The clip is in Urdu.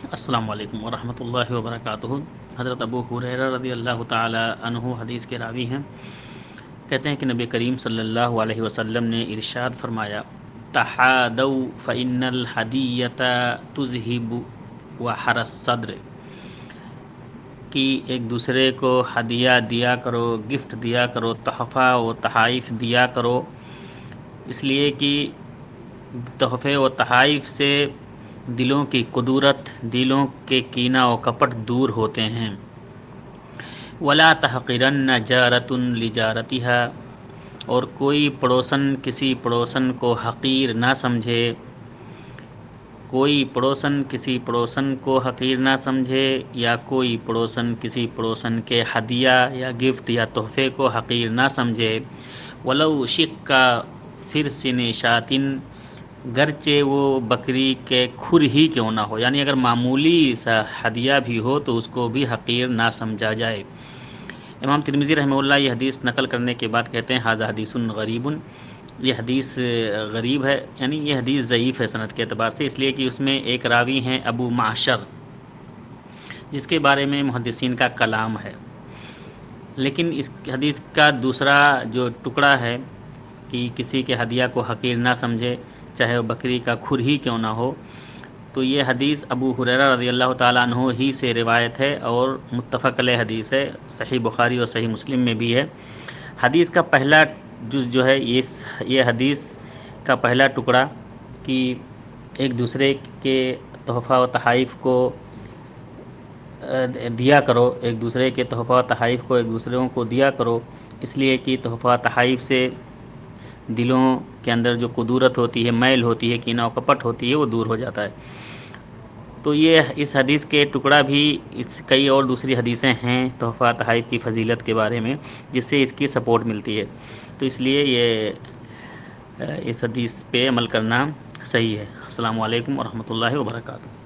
السلام علیکم ورحمۃ اللہ وبرکاتہ۔ حضرت ابو ہریرہ رضی اللہ تعالی عنہ حدیث کے راوی ہیں، کہتے ہیں کہ نبی کریم صلی اللہ علیہ وسلم نے ارشاد فرمایا، تحادوا فإن الحدیۃ تذہب وحر الصدر، کہ ایک دوسرے کو ہدیہ دیا کرو، گفٹ دیا کرو، تحفہ و تحائف دیا کرو، اس لیے کہ تحفے و تحائف سے دلوں کی قدورت، دلوں کے کینہ و کپٹ دور ہوتے ہیں۔ ولا تحقرن جارۃ لجارتها، اور کوئی پڑوسن کسی پڑوسن کو حقیر نہ سمجھے، کوئی پڑوسن کسی پڑوسن کو حقیر نہ سمجھے، یا کوئی پڑوسن کسی پڑوسن کے ہدیہ یا گفٹ یا تحفے کو حقیر نہ سمجھے۔ ولو شق فرس شاۃ، گرچہ وہ بکری کے کھر ہی کیوں نہ ہو، یعنی اگر معمولی سا ہدیہ بھی ہو تو اس کو بھی حقیر نہ سمجھا جائے۔ امام ترمذی رحمہ اللہ یہ حدیث نقل کرنے کے بعد کہتے ہیں، ھذا حدیث غریب، یہ حدیث غریب ہے، یعنی یہ حدیث ضعیف ہے سند کے اعتبار سے، اس لیے کہ اس میں ایک راوی ہیں ابو معشر، جس کے بارے میں محدثین کا کلام ہے۔ لیکن اس حدیث کا دوسرا جو ٹکڑا ہے کہ کسی کے ہدیہ کو حقیر نہ سمجھے، چاہے وہ بکری کا کھر ہی کیوں نہ ہو، تو یہ حدیث ابو ہریرہ رضی اللہ تعالیٰ عنہ ہی سے روایت ہے اور متفق علیہ حدیث ہے، صحیح بخاری اور صحیح مسلم میں بھی ہے۔ حدیث کا پہلا جز جو ہے یہ حدیث کا پہلا ٹکڑا کہ ایک دوسرے کے تحفہ و تحائف کو دیا کرو، ایک دوسرے کے تحفہ و تحائف کو ایک دوسروں کو دیا کرو، اس لیے کہ تحفہ و تحائف سے دلوں کے اندر جو قدورت ہوتی ہے، میل ہوتی ہے، کینہ و کپٹ ہوتی ہے، وہ دور ہو جاتا ہے۔ تو یہ اس حدیث کے ٹکڑا بھی کئی اور دوسری حدیثیں ہیں تحفہ تحائف کی فضیلت کے بارے میں، جس سے اس کی سپورٹ ملتی ہے، تو اس لیے یہ اس حدیث پہ عمل کرنا صحیح ہے۔ السلام علیکم ورحمۃ اللہ وبرکاتہ۔